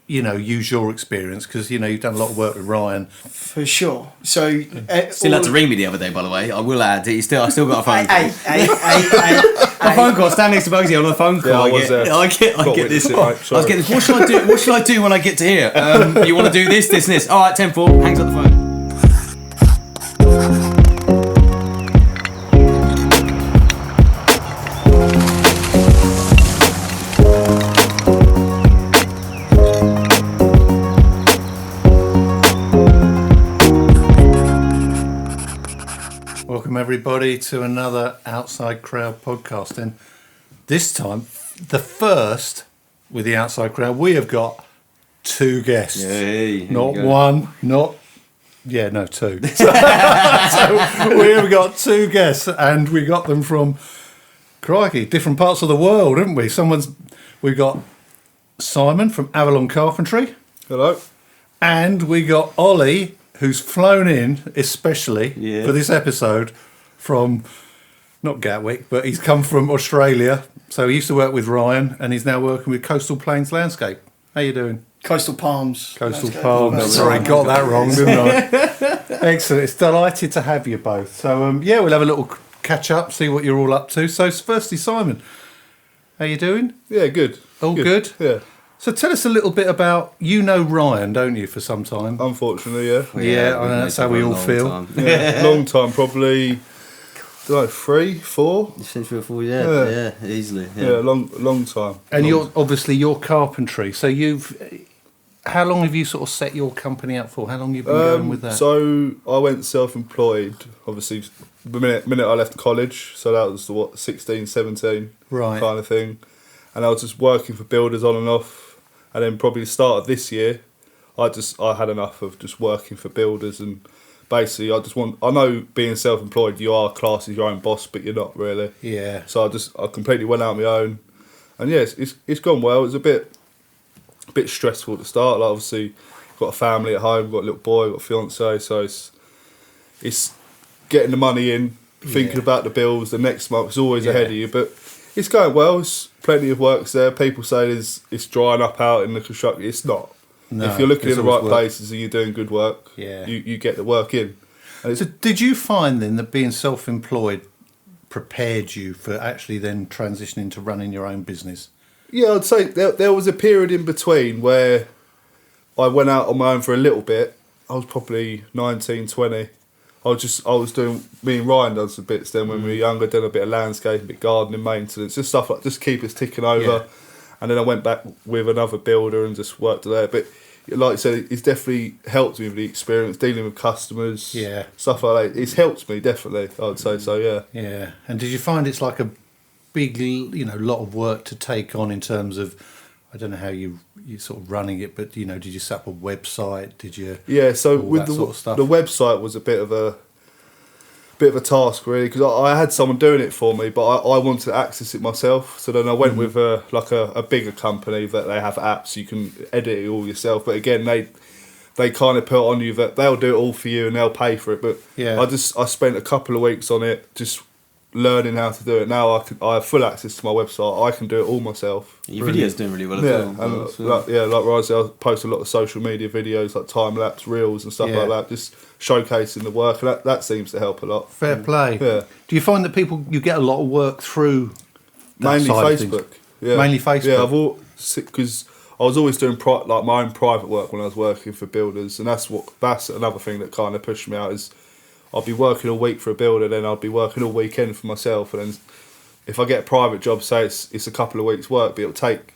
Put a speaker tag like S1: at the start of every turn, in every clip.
S1: use your experience because you've done a lot of work with Ryan.
S2: For sure. So
S3: still had to ring me the other day, by the way. I will add. I still got a phone call.
S2: A
S3: phone call. Stand next to Bogsy on the phone call. I get this. I was getting this. What should I do? What should I do when I get to here? You want to do this, and this? All right, 10-4. Hangs up the phone.
S1: Welcome everybody to another Outside Crowd podcast, and this time, the first with the Outside Crowd, we have got two guests.
S3: Yay,
S1: not one, two. So we have got two guests, and we got them from, crikey, different parts of the world, haven't we? We've got Simon from Avalon Carpentry.
S4: Hello.
S1: And we got Ollie, who's flown in especially for this episode from, not Gatwick, but he's come from Australia. So he used to work with Ryan and he's now working with Coastal Plains Landscape. How you doing?
S2: Coastal Palms.
S1: Coastal Palms. Sorry, got that wrong, didn't I? Excellent. It's delighted to have you both. So, we'll have a little catch up, see what you're all up to. So, firstly, Simon, how you doing?
S4: Yeah, good.
S1: All good?
S4: Yeah.
S1: So tell us a little bit about, Ryan, don't you, for some time?
S4: Unfortunately, yeah.
S1: Yeah, I know that's how we all feel.
S4: Yeah, long time, probably, 3, 4?
S3: Since 3 or 4, yeah, easily.
S4: Yeah, long time.
S1: And you're carpentry, so how long have you sort of set your company up for? How long have you been going with that?
S4: So I went self-employed, obviously, the minute I left college, so that was, 16, 17
S1: right.
S4: kind of thing. And I was just working for builders on and off. And then probably the start of this year, I had enough of just working for builders, and basically I know being self-employed, you are classed as your own boss, but you're not really.
S1: Yeah.
S4: So I completely went out on my own, and yeah, it's gone well. It was a bit stressful at the start. Like obviously, got a family at home, got a little boy, got a fiance, so it's getting the money in, thinking about the bills. The next month is always ahead of you, but it's going well. It's plenty of works there. People say it's drying up out in the construction. It's not. No, if you're looking in the right places and you're doing good work, you get the work in.
S1: So did you find then that being self-employed prepared you for actually then transitioning to running your own business?
S4: Yeah, I'd say there was a period in between where I went out on my own for a little bit. I was probably 19, 20. I was doing, me and Ryan done some bits then when we were younger, done a bit of landscape, a bit of gardening maintenance, just stuff like, just keep us ticking over. Yeah. And then I went back with another builder and just worked there. But like I said, it's definitely helped me with the experience, dealing with customers, stuff like that. It's helped me, definitely, I would say so, yeah.
S1: Yeah, and did you find it's like a big, lot of work to take on in terms of, I don't know how you sort of running it, but did you set up a website? Did you?
S4: Yeah, so with the
S1: sort of stuff?
S4: The website was a bit of a task really, because I had someone doing it for me, but I wanted to access it myself. So then I went with a bigger company that they have apps you can edit it all yourself. But again, they kind of put on you that they'll do it all for you and they'll pay for it. But I spent a couple of weeks on it just learning how to do it. Now I have full access to my website. I can do it all myself.
S3: Your video's doing really well as well.
S4: And like Ryan said, I post a lot of social media videos, like time-lapse reels and stuff like that, just showcasing the work, and that seems to help a lot.
S1: Fair play.
S4: Yeah.
S1: Do you find that you get a lot of work through
S4: mainly Facebook? Yeah.
S1: Mainly Facebook?
S4: Yeah, because I was always doing my own private work when I was working for builders, and that's another thing that kind of pushed me out is I'll be working all week for a builder, then I'll be working all weekend for myself, and then if I get a private job, say it's a couple of weeks' work, but it'll take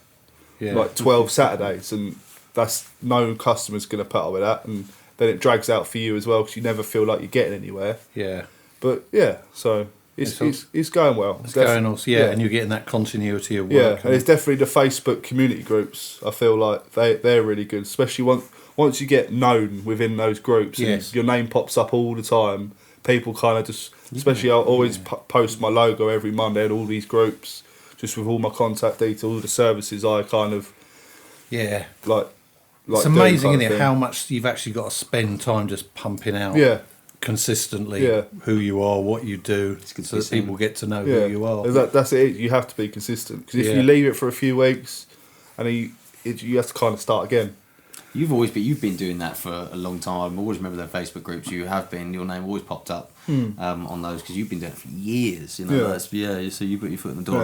S4: like 12 Saturdays, and that's no customer's going to put up with that, and then it drags out for you as well because you never feel like you're getting anywhere.
S1: Yeah.
S4: But yeah, so it's going well.
S1: It's going on, and you're getting that continuity of work.
S4: Yeah, and it's definitely the Facebook community groups. I feel like they're really good, especially once you get known within those groups and your name pops up all the time. People kind of just, especially I always post my logo every Monday in all these groups, just with all my contact details, all the services I kind of like
S1: it's amazing, isn't it, how much you've actually got to spend time just pumping out consistently who you are, what you do, so that people get to know who you are.
S4: That's it. You have to be consistent, because if you leave it for a few weeks, and you have to kind of start again.
S3: You've been doing that for a long time. I always remember their Facebook groups. Your name always popped up on those because you've been doing it for years. You know, so you put your foot in the door.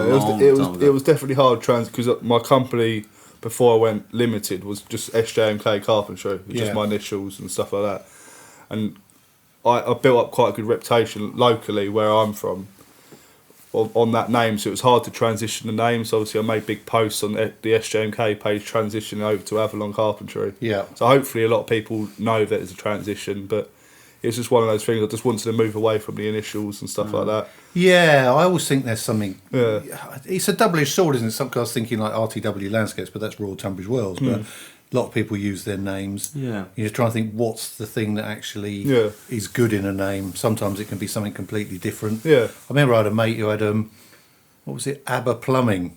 S4: It was definitely hard because my company before I went limited was just SJMK Carpentry, just my initials and stuff like that. And I built up quite a good reputation locally where I'm from on that name, so it was hard to transition the name. So obviously I made big posts on the SJMK page transitioning over to Avalon Carpentry.
S1: Yeah.
S4: So hopefully a lot of people know that it's a transition, but it's just one of those things. I just wanted to move away from the initials and stuff like that. Yeah,
S1: I always think there's something. Yeah. It's a double-edged sword, isn't it? Some guys thinking like RTW Landscapes, but that's Royal Tunbridge Wells. But a lot of people use their names. Yeah. You're trying to think what's the thing that actually is good in a name. Sometimes it can be something completely different. Yeah. I remember I had a mate who had what was it, ABBA Plumbing,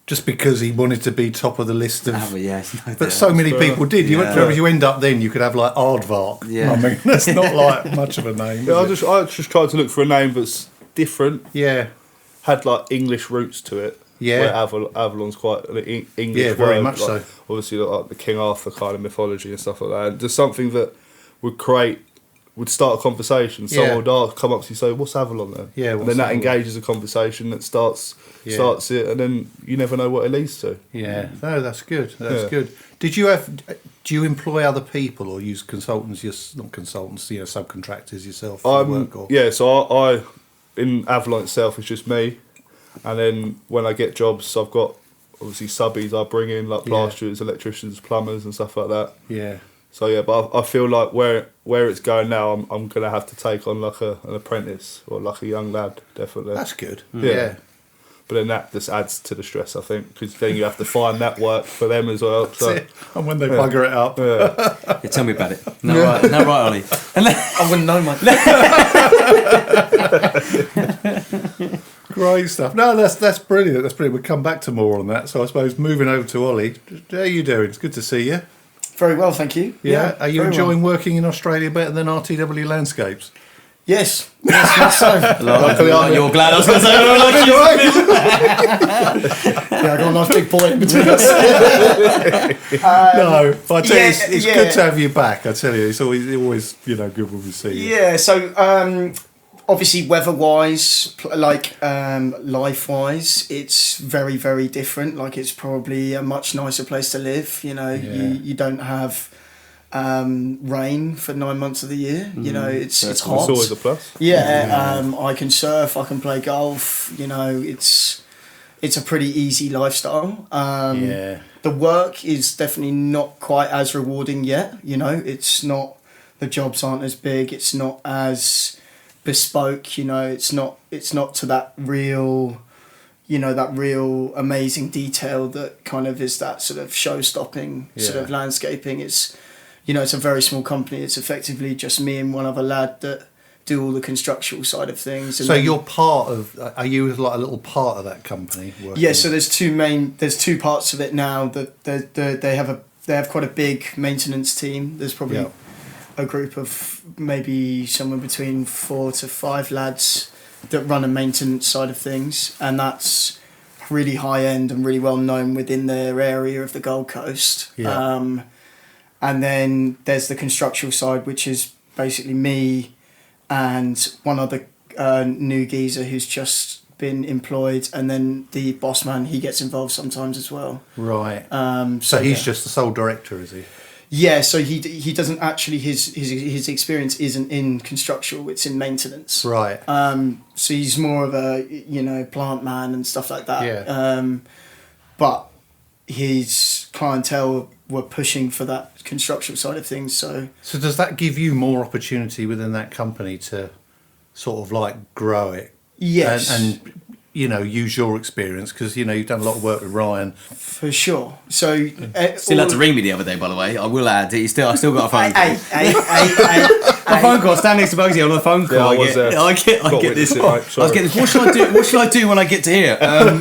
S1: just because he wanted to be top of the list of. ABBA, yes. But so many people did. You end up then you could have like Aardvark. Yeah. I mean, that's not like much of a name.
S4: Yeah, I just tried to look for a name that's different. Yeah. Had like English roots to it. Yeah, where Avalon's quite an English word.
S1: Very much
S4: like,
S1: so.
S4: Obviously, like the King Arthur kind of mythology and stuff like that. And just something that would start a conversation. Someone would come up to you and say, "What's Avalon then?" Yeah, and then that engages a conversation that starts it, and then you never know what it leads to.
S1: Yeah, no, that's good. That's good. Do you employ other people or use consultants? Not consultants, subcontractors yourself for work? Or?
S4: Yeah, so I in Avalon itself, it's just me. And then when I get jobs, I've got obviously subbies I bring in, like plasterers, electricians, plumbers and stuff like that. Yeah. So but I feel like where it's going now, I'm going to have to take on like an apprentice or like a young lad, definitely.
S1: That's good.
S4: Yeah. But then that just adds to the stress, I think, because then you have to find that work for them as well. So.
S1: And when they bugger it up.
S3: Yeah, tell me about it. No, right, Ollie.
S2: I wouldn't know,
S1: mate. Great stuff. No, that's brilliant. That's brilliant. We'll come back to more on that. So I suppose moving over to Ollie, how are you doing? It's good to see you.
S2: Very well, thank you.
S1: Yeah. Are you enjoying working in Australia better than RTW Landscapes?
S2: Yes, much so.
S3: You're glad I was going to say
S2: I got a nice big point in between us.
S1: No, but I tell you, it's good to have you back. I tell you, it's always good when we see you.
S2: Yeah, so obviously weather-wise, life-wise, it's very, very different. Like, it's probably a much nicer place to live. You don't have rain for 9 months of the year. It's hot.
S4: It's always a plus.
S2: I can surf, I can play golf. It's a pretty easy lifestyle. The work is definitely not quite as rewarding yet. It's not, the jobs aren't as big. It's not as bespoke. It's not to that real amazing detail that kind of is that sort of show-stopping sort of landscaping. It's a very small company. It's effectively just me and one other lad that do all the constructional side of things. And
S1: so you're part of? Are you like a little part of that company?
S2: Yeah. So there's two parts of it now. That they have quite a big maintenance team. There's probably a group of maybe somewhere between 4 to 5 lads that run a maintenance side of things, and that's really high end and really well known within their area of the Gold Coast. Yeah. And then there's the constructional side, which is basically me and one other new geezer who's just been employed, and then the boss man, he gets involved sometimes as well.
S1: Right. So he's just the sole director, is he?
S2: Yeah, so he doesn't actually, his experience isn't in construction, it's in maintenance. Right. So he's more of a, plant man and stuff like that. Yeah. But his clientele were pushing for that construction side of things. So
S1: does that give you more opportunity within that company to sort of like grow it?
S2: Yes.
S1: And use your experience, because you've done a lot of work with Ryan.
S2: For sure. So
S3: still had to ring me the other day, by the way. I will add. I still got a phone call.
S2: A
S3: phone call. Standing next to Bugsy on the phone call. I get this. I was getting this. What should I do when I get to here?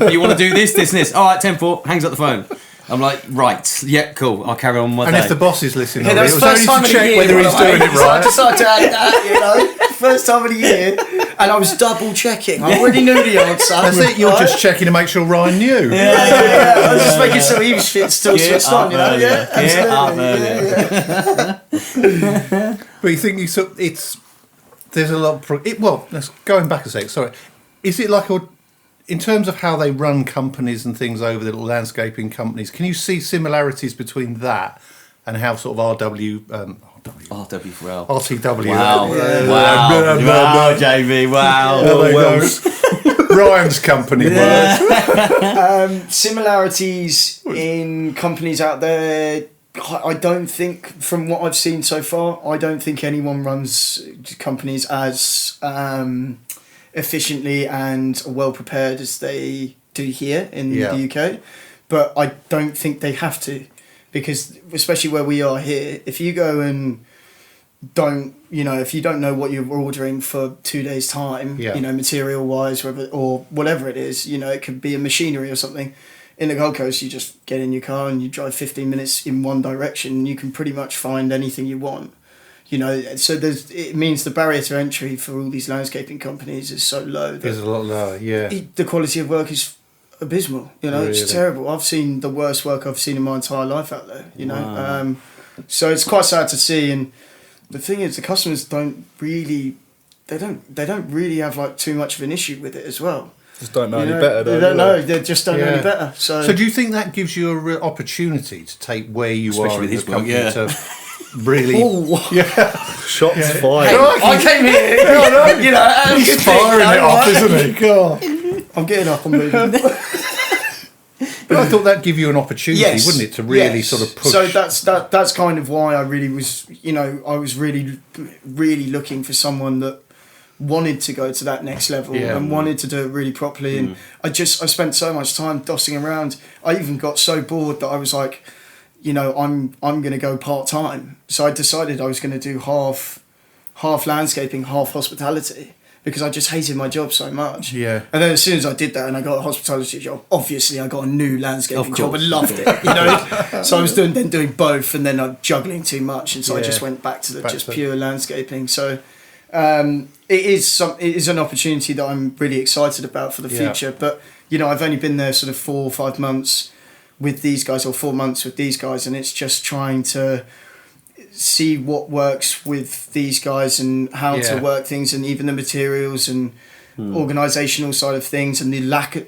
S3: You want to do this, and this? All right, 10-4. Hangs up the phone. I'm like, right, yeah, cool. I'll carry on my day.
S1: And if the boss is listening,
S2: that's
S1: it was only to check whether he's doing it right.
S2: So I decided to add that, first time of the year, and I was double checking. I already knew the answer.
S1: That's it. You're just checking to make sure Ryan knew.
S2: Yeah. I was just making sure he was still switched on. You know, absolutely.
S1: But you think there's a lot. Going back a sec. Sorry, is it like in terms of how they run companies and things over the little landscaping companies? Can you see similarities between that and how sort of RTW.
S3: Wow. Wow, JB, wow.
S1: Ryan's company works.
S2: Similarities in companies out there, I don't think, from what I've seen so far, I don't think anyone runs companies as efficiently and well prepared as they do here in the UK. But I don't think they have to. Because especially where we are here, if you go and if you don't know what you're ordering for 2 days' time, material wise, or whatever it is, it could be a machinery or something. In the Gold Coast, you just get in your car and you drive 15 minutes in one direction, and you can pretty much find anything you want. So it means the barrier to entry for all these landscaping companies is so low.
S1: It's a lot lower, yeah.
S2: The quality of work is abysmal, really? It's terrible. I've seen the worst work I've seen in my entire life out there,
S3: Wow.
S2: So it's quite sad to see. And the thing is, the customers don't really have like too much of an issue with it as well.
S4: Just don't know any better.
S2: They don't know. They just don't know any better. So
S1: do you think that gives you a real opportunity to take where you
S3: Especially
S1: are
S3: with
S1: in
S3: his
S1: the
S3: work,
S1: company to really?
S4: Shots fired.
S2: Hey, I came here,
S1: He's firing it off, isn't he? God.
S2: I'm getting up and moving.
S1: But I thought that'd give you an opportunity, wouldn't it, to really sort of push.
S2: So that's kind of why I really was, I was really, really looking for someone that wanted to go to that next level and wanted to do it really properly. And I spent so much time dossing around. I even got so bored that I was like, I'm going to go part-time. So I decided I was going to do half landscaping, half hospitality, because I just hated my job so much.
S1: Yeah.
S2: And then as soon as I did that and I got a hospitality job, obviously I got a new landscaping job and loved it. So I was doing both, and then I'm juggling too much, and so I just went back to pure landscaping. So it is an opportunity that I'm really excited about for the future. But I've only been there sort of 4 or 5 months with these guys, or 4 months with these guys, and it's just trying to see what works with these guys and how to work things, and even the materials and organizational side of things, and the lack of,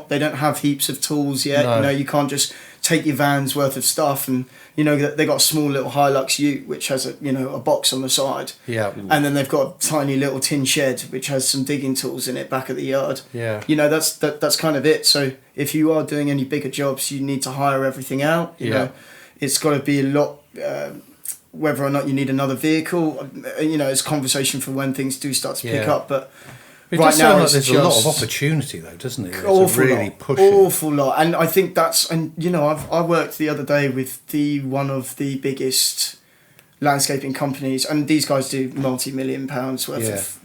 S2: they don't have heaps of tools yet.
S1: No.
S2: You can't just take your van's worth of stuff, and they got a small little Hilux ute which has a box on the side, and then they've got a tiny little tin shed which has some digging tools in it back at the yard. That's kind of it. So if you are doing any bigger jobs, you need to hire everything out. It's got to be a lot. Whether or not you need another vehicle, it's a conversation for when things do start to pick up. But
S1: it does sound like there's a lot of opportunity, though, doesn't it?
S2: Awful lot. And I think I worked the other day with one of the biggest landscaping companies, and these guys do multi-million pounds worth of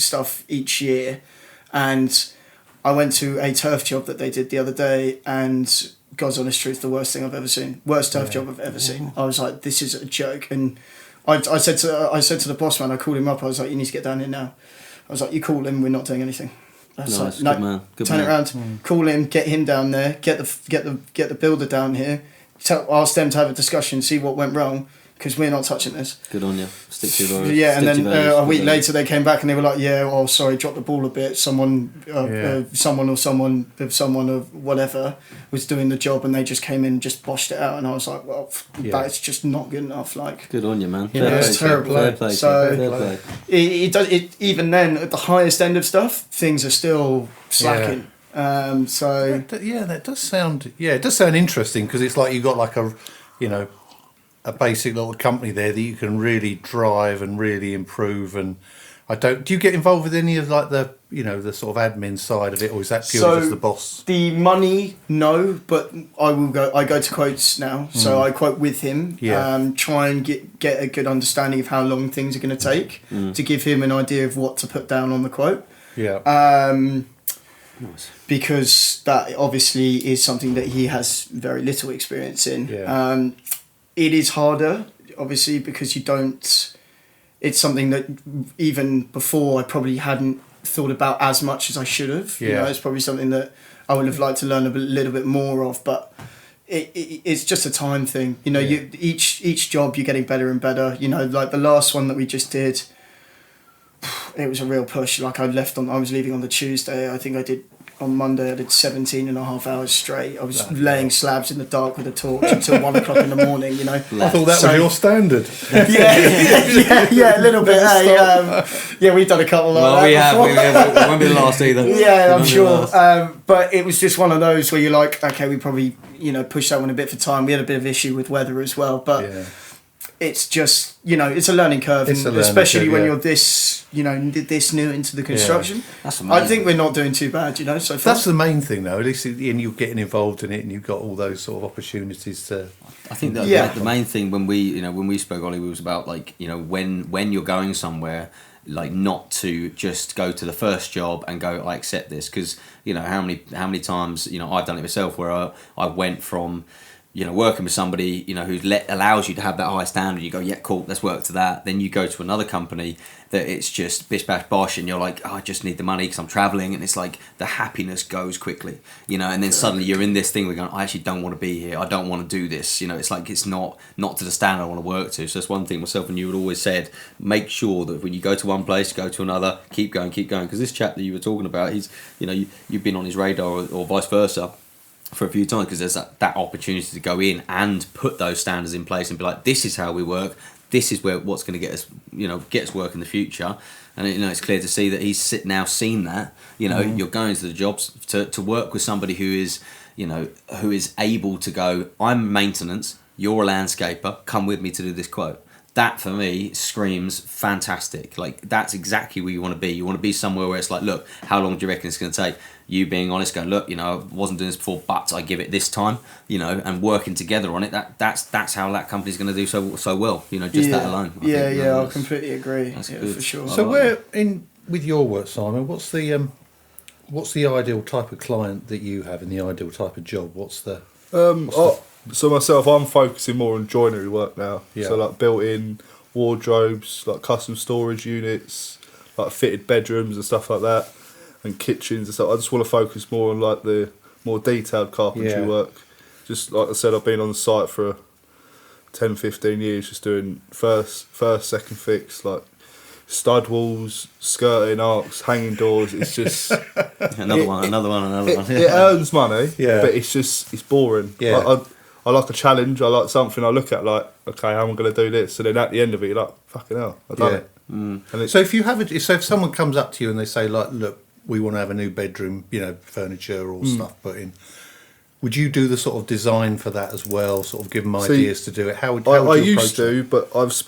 S2: stuff each year. And I went to a turf job that they did the other day, and God's honest truth, the worst thing I've ever seen. Worst turf job I've ever seen. I was like, this is a joke. And I said to the boss man, I called him up, I was like, you need to get down here now. I was like, you call him, we're not doing anything.
S3: Nice,
S2: like,
S3: good man. Good
S2: turn
S3: man.
S2: it around, call him, get him down there, get the builder down here, ask them to have a discussion, see what went wrong, because we're not touching this.
S3: Good on you. Stick to your values.
S2: Yeah, and then a week later they came back and they were like, sorry, dropped the ball a bit. Someone or whatever was doing the job, and they just came in and just boshed it out. And I was like, that's just not good enough. Like,
S3: good on you, man.
S2: It's terrible.
S3: Fair play.
S2: So it does. Even then, at the highest end of stuff, things are still slacking.
S1: That does sound interesting, because it's like you got like a basic little company there that you can really drive and really improve. And do you get involved with any of like the the sort of admin side of it, or is that purely just the boss?
S2: The money, no, but I go to quotes now, so I quote with him. Try and get a good understanding of how long things are going to take to give him an idea of what to put down on the quote.
S3: Nice.
S2: Because that obviously is something that he has very little experience in. It is harder, obviously, because you don't it's something that even before I probably hadn't thought about as much as I should have. You know, it's probably something that I would have liked to learn a little bit more of, but it's just a time thing. You know, each job you're getting better and better. You know, like the last one that we just did, it was a real push. Like I was leaving on the Tuesday. I think on Monday I did 17 and a half hours straight. I was laying slabs in the dark with a torch until 1 o'clock in the morning, you know.
S1: I thought that was your standard.
S2: Yeah, a little bit. Yeah, we've done a couple like that before.
S3: We won't be the last either.
S2: Yeah, I'm sure. But it was just one of those where you're like, okay, we probably, you know, pushed that one a bit for time. We had a bit of issue with weather as well, but it's just, you know, it's a learning curve, especially when you're this, you know, this new into the construction.
S3: That's amazing.
S2: I think we're not doing too bad, you know, so far.
S1: That's the main thing, though. At least you're getting involved in it, and you've got all those sort of opportunities to.
S3: I think that the main thing when we spoke, Ollie, was about like, you know, when you're going somewhere, like not to just go to the first job and go, I accept this, because you know how many times, you know, I've done it myself where I went from, you know, working with somebody, you know, who allows you to have that high standard. You go, yeah, cool, let's work to that. Then you go to another company that it's just bish bash bosh, and you're like, oh, I just need the money because I'm traveling, and it's like the happiness goes quickly, you know. And then suddenly you're in this thing where you're going, I actually don't want to be here. I don't want to do this. You know, it's like it's not to the standard I want to work to. So that's one thing myself and you had always said. Make sure that when you go to one place, go to another, keep going, because this chap that you were talking about, he's, you know, you've been on his radar or vice versa for a few times, because there's that opportunity to go in and put those standards in place and be like, this is how we work, this is what's going to get us work in the future. And you know, it's clear to see that he's now seen that, you know, you're going to the jobs to work with somebody who is, you know, who is able to go, I'm maintenance, you're a landscaper, come with me to do this quote. That for me screams fantastic. Like that's exactly where you want to be. You want to be somewhere where it's like, look, how long do you reckon it's going to take? You being honest, going, look, you know, I wasn't doing this before, but I give it this time, you know, and working together on it. That's how that company's going to do so well. You know, just that alone.
S2: I completely agree. That's good. For sure.
S1: So where with your work, Simon, what's the ideal type of client that you have and the ideal type of job? So
S4: myself, I'm focusing more on joinery work now.
S1: Yeah.
S4: So like built-in wardrobes, like custom storage units, like fitted bedrooms and stuff like that, and kitchens and stuff. I just want to focus more on like the more detailed carpentry work. Just like I said, I've been on the site for 10, 15 years, just doing first, second fix, like stud walls, skirting arcs, hanging doors. It's just
S3: another one.
S4: It earns money, but it's boring.
S1: Yeah.
S4: I like a challenge. I like something I look at like, okay, how am I going to do this? And then at the end of it, you're like, fucking hell, I've done it. And
S1: so if someone comes up to you and they say like, look, we want to have a new bedroom, you know, furniture or stuff put in, would you do the sort of design for that as well? Sort of give them ideas to do it. How would you
S4: I used to, but I've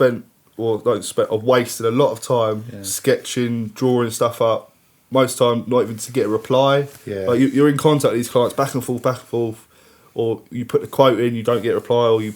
S4: I've wasted a lot of time sketching, drawing stuff up. Most time, not even to get a reply.
S1: Yeah.
S4: Like you're in contact with these clients back and forth. Or you put the quote in, you don't get a reply, or you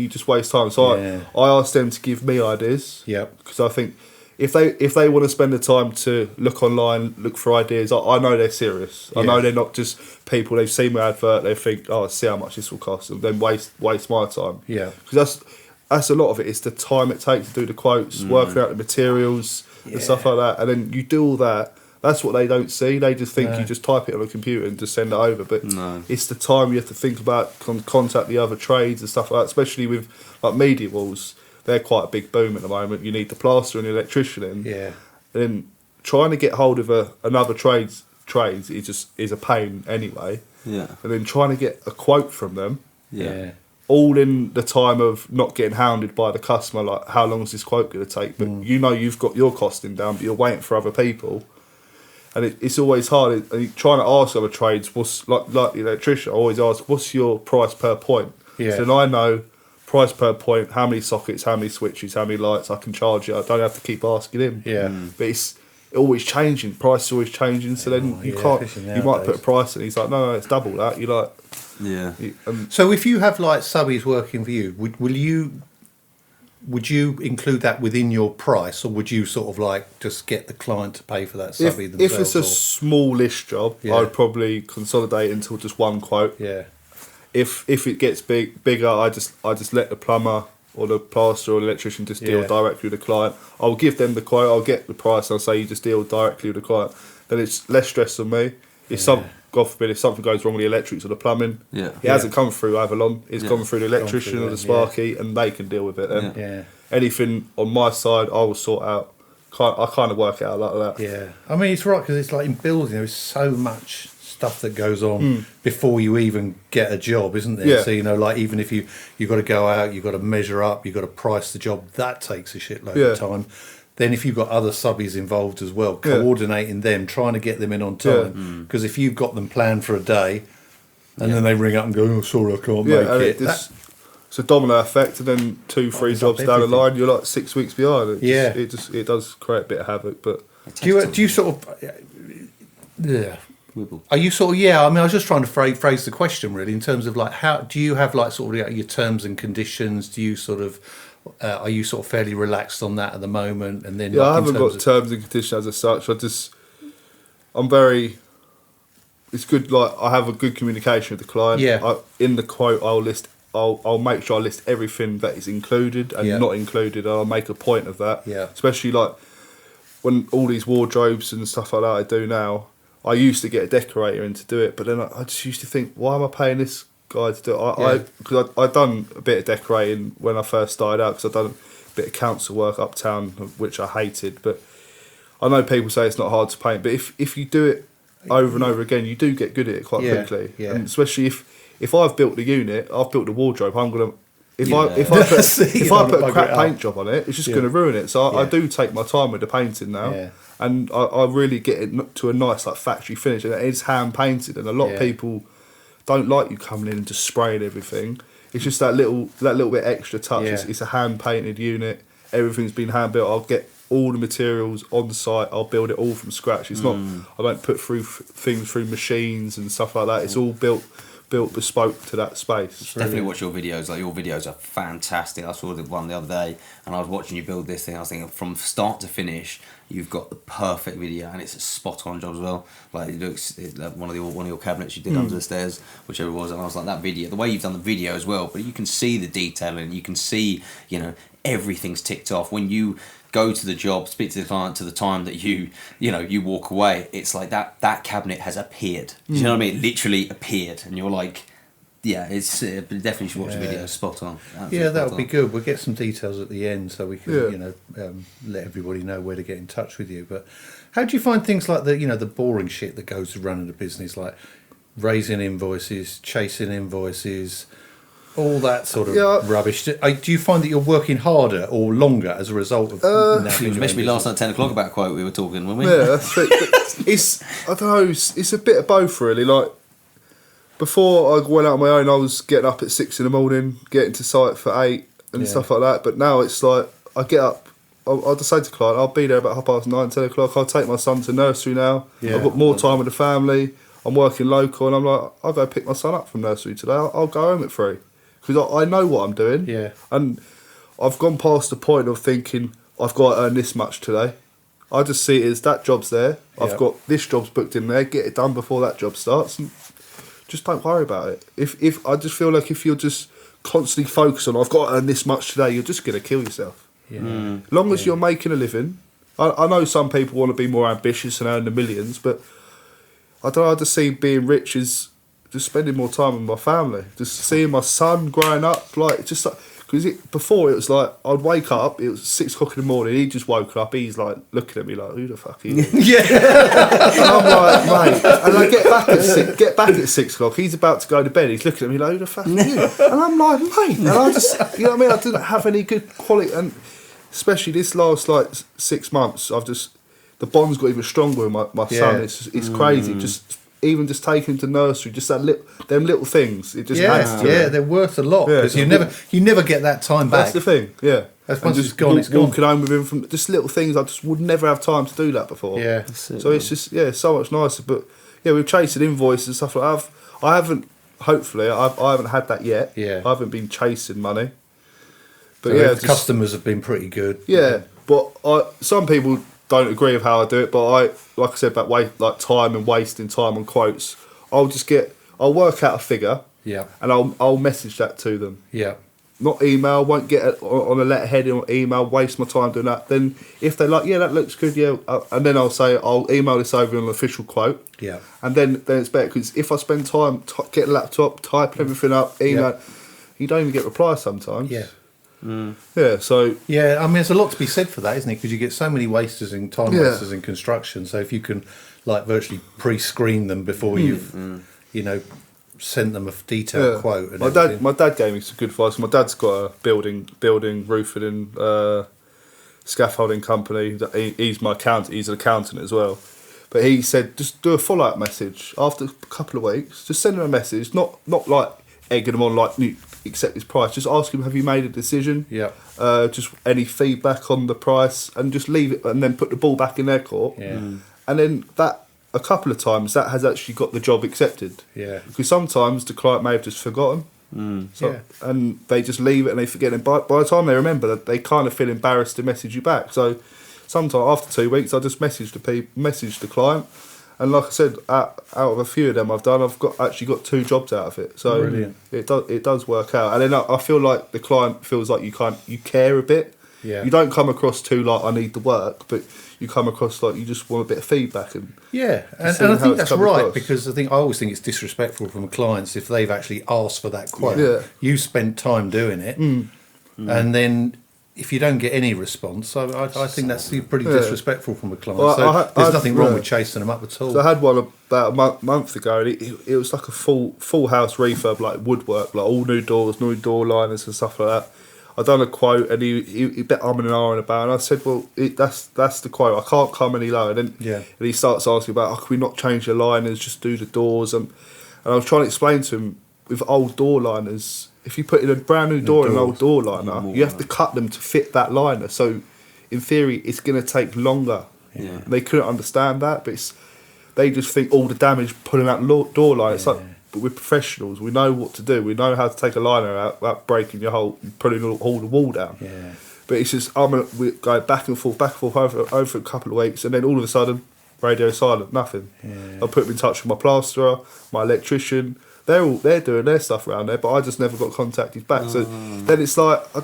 S4: just waste time. So I asked them to give me ideas.
S1: Yeah.
S4: Because I think if they want to spend the time to look online, look for ideas, I know they're serious. I know they're not just people. They've seen my advert, they think, oh, I see how much this will cost, and then waste my time.
S1: Yeah.
S4: Because that's a lot of it. It's the time it takes to do the quotes, working out the materials and stuff like that, and then you do all that. That's what they don't see. They just think you just type it on a computer and just send it over. But it's the time you have to think about, contact the other trades and stuff like that, especially with like media walls. They're quite a big boom at the moment. You need the plasterer and the electrician in.
S1: Yeah.
S4: And trying to get hold of another trades is a pain anyway. Yeah. And then trying to get a quote from them.
S1: Yeah.
S4: All in the time of not getting hounded by the customer, like how long is this quote going to take? But you know you've got your costing down, but you're waiting for other people. And it's always hard. Trying to ask other trades, what's like the electrician, I always ask, what's your price per point?
S1: Yeah.
S4: So then I know price per point, how many sockets, how many switches, how many lights I can charge you. I don't have to keep asking him.
S1: Yeah.
S4: But it's always changing. Price is always changing. So then you might put a price and he's like, no, it's double that. You're like,
S3: yeah.
S1: So if you have like subbies working for you, would you include that within your price, or would you sort of like just get the client to pay for that subby themselves?
S4: If it's a smallish job, I'd probably consolidate into just one quote.
S1: Yeah.
S4: If it gets bigger, I just let the plumber or the plasterer or the electrician just deal directly with the client. I'll give them the quote, I'll get the price, I'll say you just deal directly with the client. Then it's less stress on me. If God forbid, if something goes wrong with the electrics or the plumbing, it hasn't come through Avalon, it's gone through the electrician or the Sparky, and they can deal with it then. Anything on my side, I will sort out. I kind of work it out like that.
S1: Yeah. I mean, it's right, because it's like in building, there is so much stuff that goes on before you even get a job, isn't there?
S4: Yeah.
S1: So, like, even if you've got to go out, you've got to measure up, you've got to price the job, that takes a shitload of time. Then if you've got other subbies involved as well, coordinating them, trying to get them in on time. Because if you've got them planned for a day, and then they ring up and go, oh, sorry, I can't make it.
S4: It's a domino effect, and then 2-3 jobs down the line, you're like 6 weeks behind. It does create a bit of havoc. But
S1: do you sort of... Are you sort of, I mean, I was just trying to phrase the question really in terms of like, how do you have like sort of your terms and conditions? Do you sort of, are you sort of fairly relaxed on that at the moment? And then
S4: I haven't got terms and conditions as such. I'm very, it's good, like I have a good communication with the client. In the quote, I'll make sure I list everything that is included and not included. I'll make a point of that. Especially like when all these wardrobes and stuff like that I do now. I used to get a decorator in to do it, but then I just used to think, why am I paying this guy to do it? Because I'd done a bit of decorating when I first started out, because I'd done a bit of council work uptown, which I hated. But I know people say it's not hard to paint, but if you do it over and over again, you do get good at it quite quickly. And especially if I've built the unit, I've built the wardrobe, I'm going to... If I put a crap paint job on it, it's just going to ruin it. So I do take my time with the painting now. And I really get it to a nice like factory finish, and it is hand painted. And a lot of people don't like you coming in and just spraying everything. It's just that little bit extra touch. It's a hand painted unit. Everything's been hand built. I'll get all the materials on site. I'll build it all from scratch. It's not. I don't put things through machines and stuff like that. It's all built bespoke to that space.
S3: Definitely watch your videos. Like, your videos are fantastic. I saw the one the other day, and I was watching you build this thing. I was thinking, from start to finish, you've got the perfect video, and it's a spot on job as well. Like, it looks like one of your cabinets you did under the stairs, whichever it was. And I was like, that video, the way you've done the video as well. But you can see the detail, and you can see, everything's ticked off when you go to the job, speak to the client, to the time that you walk away. It's like that cabinet has appeared. Do you know what I mean? Literally appeared, and you're like, it's definitely should watch the video. Spot on.
S1: That would be good. We'll get some details at the end so we can let everybody know where to get in touch with you. But how do you find things like the boring shit that goes to running a business, like raising invoices, chasing invoices, all that sort of rubbish? Do you find that you're working harder or longer as a result of...
S3: You messaged me last night at 10 o'clock about a quote we were talking, weren't we?
S4: Yeah, that's it. I don't know, it's a bit of both really. Like, before I went out on my own, I was getting up at 6 in the morning, getting to site for 8 and stuff like that. But now it's like, I get up, I'll just say to the client, I'll be there about 9:30, 10 o'clock. I'll take my son to nursery now. I've got more time with the family. I'm working local, and I'm like, I'll go pick my son up from nursery today. I'll go home at 3. Because I know what I'm doing. And I've gone past the point of thinking, I've got to earn this much today. I just see it as that job's there. I've got this job's booked in there. Get it done before that job starts. And just don't worry about it. If I just feel like if you're just constantly focused on, I've got to earn this much today, you're just going to kill yourself. As long as you're making a living. I know some people want to be more ambitious and earn the millions, but I don't know, I just see being rich as just spending more time with my family, just seeing my son growing up, like just like, because before it was like I'd wake up, it was 6 o'clock in the morning, he just woke up, he's like looking at me like, who the fuck are you? And I'm like, mate, and I get back at 6 o'clock, he's about to go to bed, he's looking at me like, who the fuck are you? And I'm like, mate, and I just, you know what I mean, I didn't have any good quality, and especially this last like 6 months, the bond's got even stronger with my son. It's crazy. Even just taking him to nursery, just them little things. It just adds to it.
S1: They're worth a lot because you never get that time back.
S4: That's the thing. Yeah,
S1: once it's gone, it's gone.
S4: Walking home with him from just little things. I just would never have time to do that before.
S1: Yeah,
S4: so it's just so much nicer. But we've chasing invoices and stuff like that. I haven't. Hopefully, I haven't had that yet.
S1: Yeah,
S4: I haven't been chasing money. But
S1: so customers have been pretty good.
S4: Yeah, but some people don't agree with how I do it, but like I said about time and wasting time on quotes, I'll work out a figure, and I'll message that to them.
S1: Yeah.
S4: not email, won't get it on a letterhead or email, waste my time doing that. Then if they're like, yeah, that looks good, yeah, and then I'll say, I'll email this over on an official quote.
S1: Yeah.
S4: And then it's better, because if I spend time getting a laptop, typing everything up, email, you don't even get replies sometimes.
S1: Yeah.
S4: Yeah, so...
S1: Yeah, I mean, there's a lot to be said for that, isn't it? Because you get so many wasters in time wasters in construction. So if you can, like, virtually pre-screen them before you've, you know, sent them a detailed quote. And
S4: my dad gave me some good advice. My dad's got a building, roofing and scaffolding company. He's my accountant. He's an accountant as well. But he said, just do a follow-up message after a couple of weeks. Just send him a message, not like egging them on, like, accept his price. Just ask him, have you made a decision?
S1: Yeah.
S4: Just any feedback on the price, and just leave it, and then put the ball back in their court.
S1: Yeah.
S4: And then that, a couple of times, that has actually got the job accepted.
S1: Yeah.
S4: Because sometimes the client may have just forgotten. And they just leave it and they forget it. By the time they remember, that they kind of feel embarrassed to message you back. So sometimes after 2 weeks, I just message the client. And like I said, out of a few of them I've done, I've actually got 2 jobs out of it. So
S1: brilliant.
S4: It does work out. And then I feel like the client feels like you care a bit.
S1: Yeah.
S4: You don't come across too like I need the work, but you come across like you just want a bit of feedback. And
S1: I think that's right, because I always think it's disrespectful from clients if they've actually asked for that quote.
S4: Yeah.
S1: You spent time doing it, and then if you don't get any response, I think that's pretty disrespectful from a client.
S4: Well,
S1: there's nothing wrong with chasing them up at all.
S4: So I had one about a month ago, and it was like a full house refurb, like woodwork, like all new doors, new door liners and stuff like that. I done a quote, and he bet I'm an hour and about, and I said, well, that's the quote. I can't come any lower. And he starts asking about, can we not change the liners, just do the doors? And I was trying to explain to him, with old door liners, if you put in a brand new door in an old door liner, you have to cut them to fit that liner. So, in theory, it's going to take longer.
S1: Yeah.
S4: And they couldn't understand that, but they just think all the damage pulling out door liner. It's like, but we're professionals. We know what to do. We know how to take a liner out without breaking your hole and pulling all the wall down.
S1: Yeah.
S4: But it's just we're going back and forth over a couple of weeks, and then all of a sudden, radio silent, nothing.
S1: Yeah.
S4: I put them in touch with my plasterer, my electrician. They're doing their stuff around there, but I just never got contacted back. So then it's like I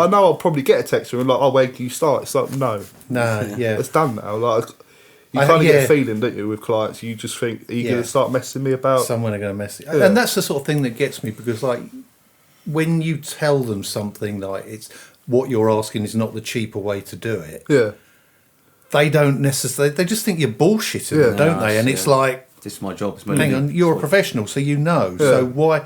S4: know I'll probably get a text from them like, when can you start? It's like no, it's done now. Like you kind of get a feeling, don't you, with clients? You just think, are you going to start messing me about?
S1: Someone are going to mess it. Yeah. And that's the sort of thing that gets me, because like when you tell them something like it's what you're asking is not the cheaper way to do it.
S4: Yeah.
S1: They don't necessarily. They just think you're bullshitting them, don't they? And it's like,
S3: this is my job.
S1: Hang on, you're a professional, so you know. Yeah. So why?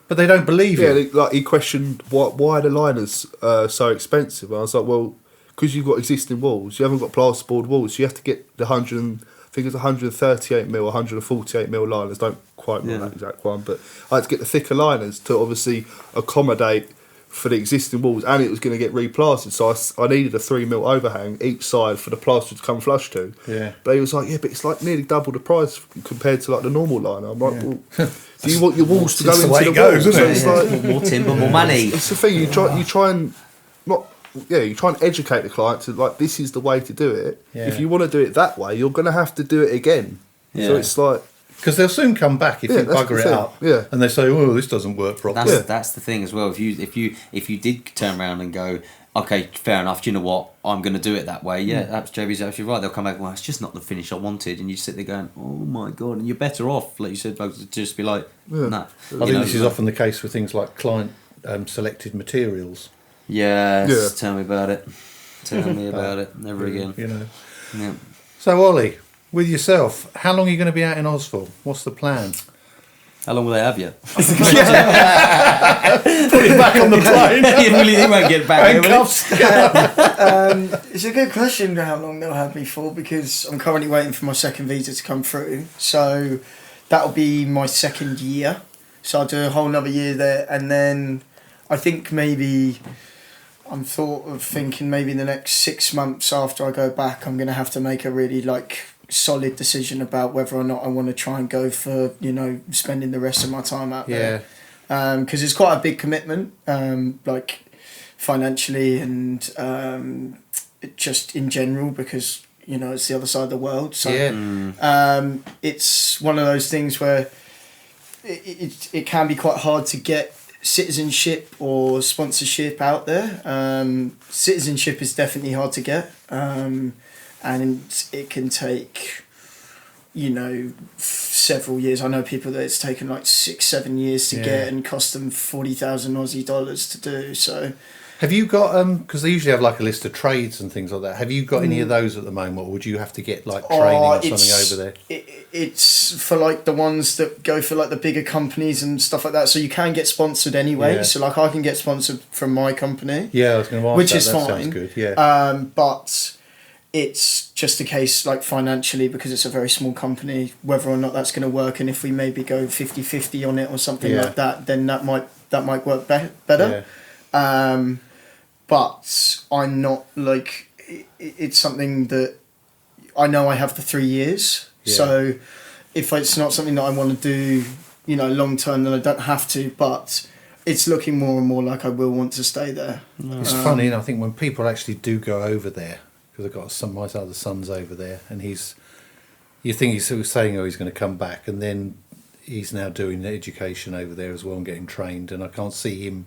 S1: But they don't believe you.
S4: Yeah, like he questioned why the liners so expensive. And I was like, well, because you've got existing walls, you haven't got plasterboard walls. So you have to get the 138 mil, 148 mil liners. Don't quite remember that exact one, but I had to get the thicker liners to obviously accommodate for the existing walls, and it was going to get replastered, so I needed a 3 mil overhang each side for the plaster to come flush to.
S1: Yeah.
S4: But he was like, but it's like nearly double the price compared to like the normal liner. I'm like, well, do you want your walls to go into the walls?
S1: Isn't it?
S4: So it's like,
S3: more timber, more money.
S4: It's the thing, you try and educate the client to like, this is the way to do it.
S1: Yeah.
S4: If you want to do it that way, you're going to have to do it again. Yeah. So it's like,
S1: because they'll soon come back if you bugger it up, and they say, "Oh, this doesn't work properly."
S3: That's the thing as well. If you did turn around and go, "Okay, fair enough. Do you know what? I'm going to do it that way." Yeah, that's JB's absolutely right. They'll come back. Well, it's just not the finish I wanted, and you sit there going, "Oh my god!" And you're better off, like you said, folks, to just be like, "Nah." I
S1: think this is often the case with things like client selected materials.
S3: Yes, tell me about it. Tell me about it. Never again.
S1: You know.
S3: Yeah.
S1: So, Ollie, with yourself, how long are you going to be out in Oz for? What's the plan?
S3: How long will they have you?
S1: Put it back on the plane.
S3: He won't get back.
S2: It's a good question how long they'll have me for, because I'm currently waiting for my second visa to come through. So that'll be my second year. So I'll do a whole another year there, and then I think maybe I'm thinking maybe in the next 6 months after I go back, I'm going to have to make a really solid decision about whether or not I want to try and go for, spending the rest of my time out there. Because it's quite a big commitment, financially and just in general, because, it's the other side of the world. So it's one of those things where it can be quite hard to get citizenship or sponsorship out there. Citizenship is definitely hard to get, and it can take, several years. I know people that it's taken like 6-7 years to get and cost them 40,000 Aussie dollars to do. So,
S1: have you got because they usually have like a list of trades and things like that. Have you got any of those at the moment, or would you have to get like training or something over there?
S2: It's for like the ones that go for like the bigger companies and stuff like that. So you can get sponsored anyway. Yeah. So like I can get sponsored from my company.
S1: Yeah, I was going to ask
S2: which
S1: that.
S2: is
S1: That
S2: fine.
S1: sounds good. Yeah.
S2: But it's just a case like financially, because it's a very small company, whether or not that's going to work, and if we maybe go 50-50 on it or something like that, then that might work better. Yeah. But I'm not like, it's something that I know I have the 3 years. Yeah. So if it's not something that I want to do, long term, then I don't have to. But it's looking more and more like I will want to stay there.
S1: No. It's funny, I think when people actually do go over there, because I've got my other son's over there, and you think he's sort of saying, he's going to come back, and then he's now doing education over there as well and getting trained, and I can't see him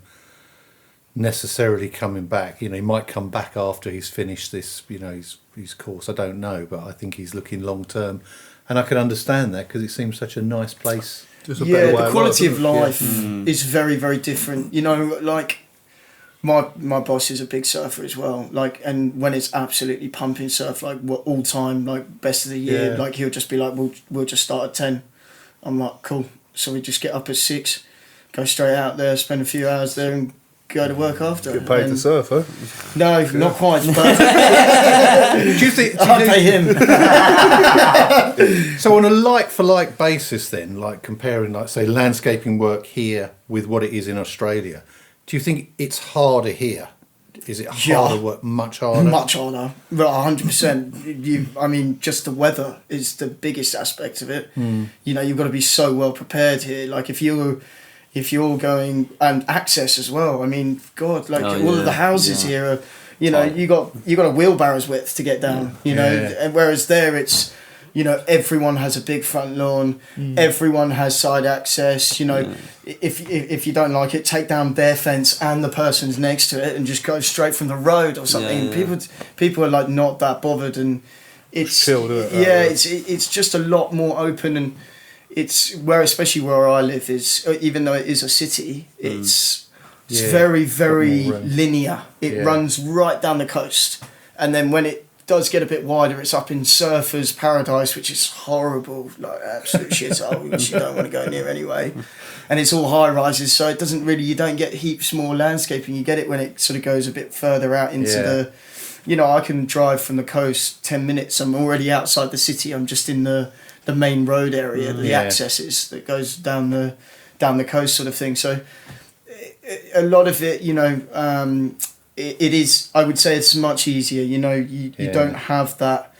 S1: necessarily coming back. He might come back after he's finished this, his course. I don't know, but I think he's looking long term, and I can understand that because it seems such a nice place.
S4: Just a better way
S2: the quality of life is very, very different. Like my boss is a big surfer as well. Like, and when it's absolutely pumping surf, like all time, like best of the year, like he'll just be like, we'll just start at 10. I'm like, cool. So we just get up at 6, go straight out there, spend a few hours there, and go to work after.
S4: Get paid to surf, huh?
S2: No, not quite. But
S1: do you think
S2: I'll pay him?
S1: So on a like-for-like basis then, like comparing, like say, landscaping work here with what it is in Australia, do you think it's harder here? Is it harder work? Much harder?
S2: Much harder. 100%. I mean, just the weather is the biggest aspect of it. You've got to be so well prepared here. Like if you're going, and access as well. I mean, God, like all of the houses here are, you got a wheelbarrow's width to get down. And whereas there it's, everyone has a big front lawn, everyone has side access. If you don't like it, take down their fence and the person's next to it and just go straight from the road or something. People are like not that bothered, and it's chilled. It's just a lot more open, and it's especially where I live is, even though it is a city, it's very, very linear. It runs right down the coast, and then when it does get a bit wider, it's up in Surfers Paradise, which is horrible, like absolute shithole, which you don't want to go near anyway. And it's all high rises, so it doesn't really, you don't get heaps more landscaping. You get it when it sort of goes a bit further out into the, I can drive from the coast 10 minutes. I'm already outside the city. I'm just in the main road area, the accesses that goes down the coast sort of thing. So a lot of it, it is, I would say it's much easier. You don't have that,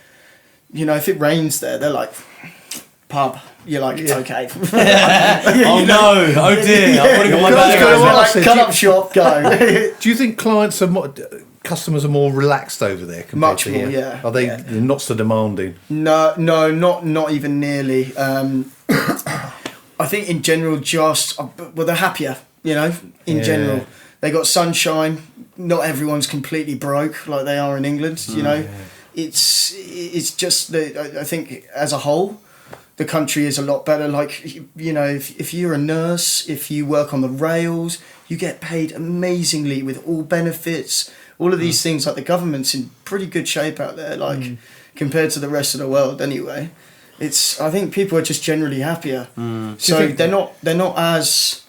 S2: if it rains there, they're like, pub. You're like, okay.
S3: Oh no, oh dear, I've already got my bag.
S2: Cut up shop, go.
S1: Do you think clients are customers are more relaxed over there compared to here?
S2: Yeah.
S1: Are they not so demanding?
S2: No, not even nearly. I think in general, they're happier. In general, they got sunshine. Not everyone's completely broke like they are in England. It's just I think as a whole, the country is a lot better. Like, if you're a nurse, if you work on the rails, you get paid amazingly with all benefits. All of these things, like the government's in pretty good shape out there, like compared to the rest of the world anyway. I think people are just generally happier. So they're not as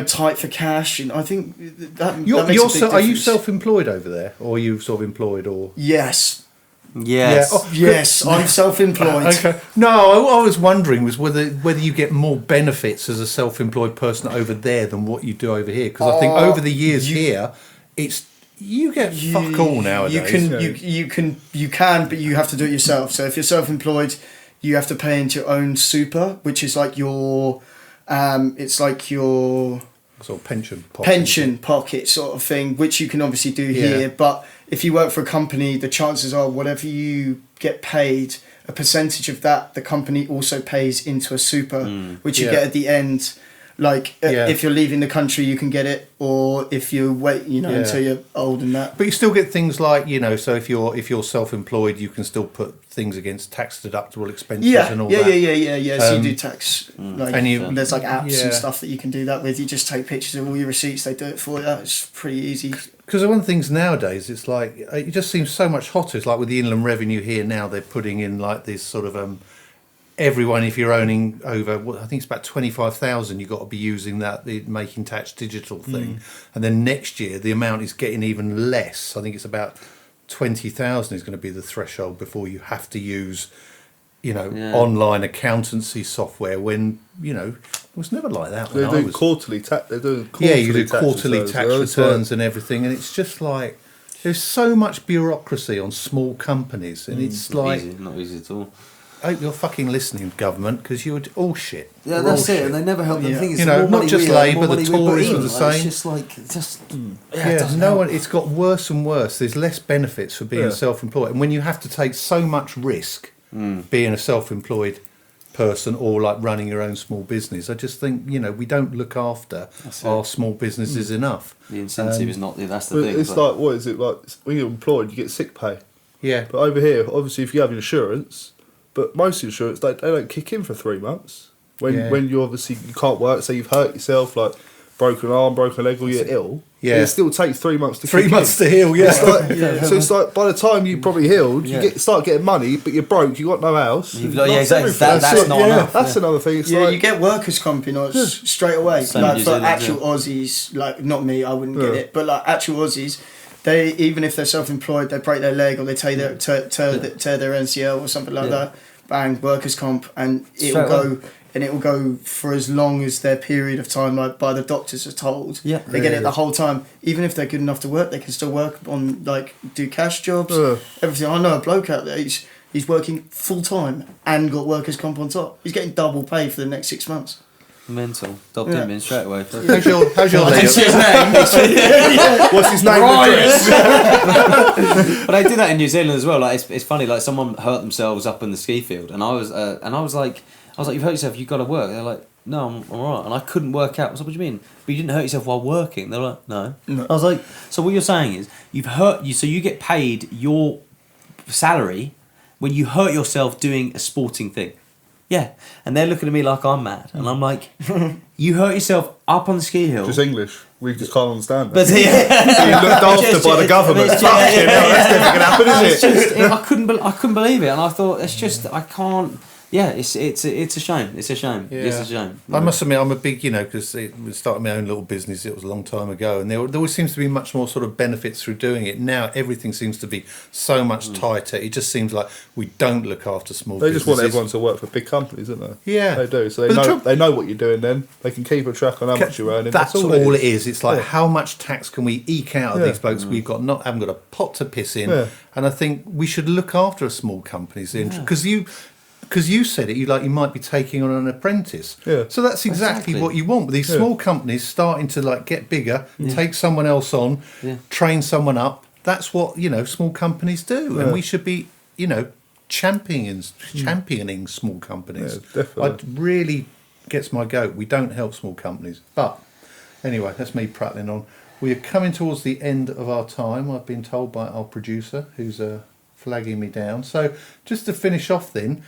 S2: tight for cash, and I think that makes a big difference.
S1: Are you self-employed over there, or are you sort of employed, or?
S2: Yes.
S3: Yes.
S2: Yeah. Yes, I'm self-employed.
S1: Okay. No, I was wondering was whether you get more benefits as a self-employed person over there than what you do over here, because I think over the years here, you get fuck all nowadays.
S2: You can, but you have to do it yourself. So if you're self-employed, you have to pay into your own super, which is like your, it's like your
S1: sort of pension
S2: pocket sort of thing, which you can obviously do here. But if you work for a company, the chances are whatever you get paid, a percentage of that the company also pays into a super, which you get at the end. Like if you're leaving the country, you can get it, or if you wait, until you're old and that.
S1: But you still get things like so if you're self-employed, you can still put things against tax deductible expenses and all that.
S2: Yeah. So you do tax, and there's like apps and stuff that you can do that with. You just take pictures of all your receipts; they do it for you. It's pretty easy.
S1: Because one of the things nowadays, it's like it just seems so much hotter. It's like with the Inland Revenue here now, they're putting in like this sort of everyone, if you're owning over, I think it's about 25,000, you've got to be using the making tax digital thing. And then next year, the amount is getting even less. I think it's about 20,000 is going to be the threshold before you have to use, online accountancy software. When it was never like that.
S4: They do quarterly tax. They do quarterly
S1: you do quarterly tax returns and everything, and it's just like there's so much bureaucracy on small companies, and it's like
S3: not easy at all.
S1: I hope you're fucking listening, government, because you're all shit.
S3: Yeah, that's it, and they never help them. The thing is,
S1: not just Labour, the Tories are the same.
S3: It's just
S1: it's got worse and worse. There's less benefits for being self-employed, and when you have to take so much risk being a self-employed person or like running your own small business, I just think we don't look after our small businesses enough.
S3: The incentive is not. That's the thing.
S4: It's like what is it like? When you're employed, you get sick pay.
S1: Yeah,
S4: but over here, obviously, if you have insurance. But most insurance, they don't kick in for 3 months. When you obviously you can't work, so you've hurt yourself, like broken arm, broken leg, or you're ill. Yeah. It still takes 3 months to
S1: 3 months to heal, yeah.
S4: So it's like by the time you probably healed, you start getting money, but you're broke, you got no house.
S3: Exactly. That's not enough.
S4: That's another thing. It's
S2: you get workers' comp straight away. Like for actual Aussies, like not me, I wouldn't get it, but like actual Aussies, they even if they're self-employed, they break their leg or they tear their NCL or something like that. Bang, workers' comp, and it will go for as long as their period of time, like by the doctors are told. Yeah, they get it the whole time. Even if they're good enough to work, they can still work on do cash jobs, everything. I know a bloke out there. He's working full time and got workers' comp on top. He's getting double pay for the next 6 months.
S3: Mental. Dobbed him in straight away.
S1: How's your
S2: What's his name?
S4: What's his name?
S3: But I did that in New Zealand as well. Like it's funny. Like someone hurt themselves up in the ski field, and I was like, you've hurt yourself. You've got to work. They're like, no, I'm alright. And I couldn't work out. I was like, what do you mean? But you didn't hurt yourself while working. They're like, no. I was like, so what you're saying is you've hurt you. So you get paid your salary when you hurt yourself doing a sporting thing. Yeah, and they're looking at me like I'm mad, and I'm like, you hurt yourself up on the ski hill.
S4: Just English. We just can't understand that.
S3: But
S4: so you looked after by the government. That's never going to happen, is it?
S3: I couldn't believe it, and I thought it's just I can't. Yeah, it's a shame. It's a shame. Yeah. It's a shame.
S1: I must admit, I'm a big, because I started my own little business. It was a long time ago, and there always seems to be much more sort of benefits through doing it. Now everything seems to be so much tighter. It just seems like we don't look after small businesses.
S4: They just want everyone to work for big companies, don't they?
S1: Yeah,
S4: they do. So they know what you're doing. Then they can keep a track on how much you're earning.
S1: That's all it is. It's like how much tax can we eke out of these blokes? We've got haven't got a pot to piss in, and I think we should look after small companies because you said it, you might be taking on an apprentice. Yeah. So that's exactly what you want. These small companies starting to get bigger, take someone else on, train someone up. That's what small companies do, and we should be championing small companies.
S4: Yeah, definitely.
S1: It really gets my goat. We don't help small companies. But anyway, that's me prattling on. We are coming towards the end of our time. I've been told by our producer, who's flagging me down. So just to finish off then.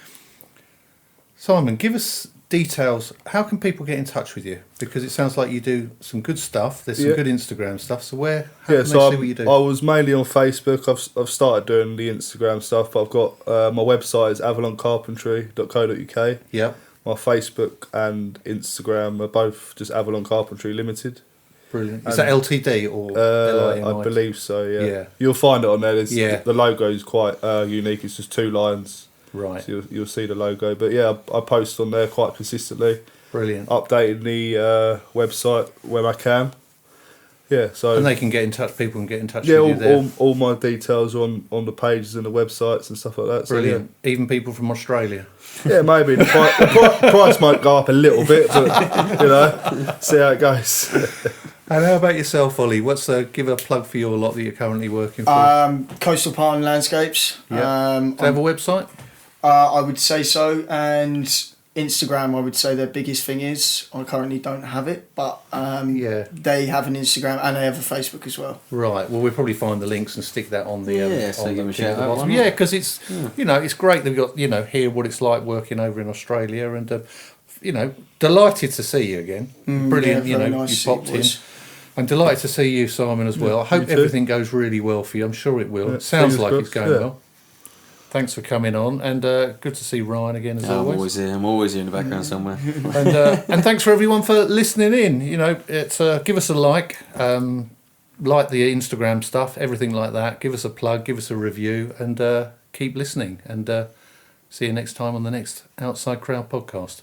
S1: Simon, give us details. How can people get in touch with you? Because it sounds like you do some good stuff. There's some good Instagram stuff. So how can they see what you do?
S4: I was mainly on Facebook. I've started doing the Instagram stuff, but I've got my website is avaloncarpentry.co.uk.
S1: Yeah.
S4: My Facebook and Instagram are both just Avalon Carpentry Limited.
S1: Brilliant. Is that LTD or
S4: I believe so, yeah. You'll find it on there. The logo is quite unique. It's just 2 lines.
S1: Right.
S4: So you'll see the logo. But yeah, I post on there quite consistently.
S1: Brilliant.
S4: Updating the website when I can. Yeah, so...
S1: And they can get in touch, people can get in touch with you there.
S4: Yeah, all my details are on the pages and the websites and stuff like that.
S1: Brilliant.
S4: So, yeah.
S1: Even people from Australia?
S4: Yeah, maybe. The price might go up a little bit, but, see how it goes.
S1: And how about yourself, Ollie? Give a plug for your lot that you're currently working for.
S2: Coastal Palm Landscapes.
S1: Yeah. Do they have a website?
S2: I would say so, and Instagram, I would say their biggest thing is. I currently don't have it, but they have an Instagram and they have a Facebook as well.
S1: Right. Well, we'll probably find the links and stick that on the
S3: so give them a
S1: thing at
S3: shout
S1: the
S3: out.
S1: bottom. Yeah, because it's it's great they've got hear what it's like working over in Australia, and delighted to see you again. Brilliant.
S2: Nice
S1: you popped in. I'm delighted to see you, Simon, as well. I hope everything goes really well for you. I'm sure it will.
S4: Yeah,
S1: it sounds like it's going
S4: yeah.
S1: well. Thanks for coming on, and good to see Ryan again as always.
S3: I'm always here in the background somewhere.
S1: And thanks for everyone for listening in. It's give us a like the Instagram stuff, everything like that. Give us a plug, give us a review, and keep listening. And see you next time on the next Outside Crowd podcast.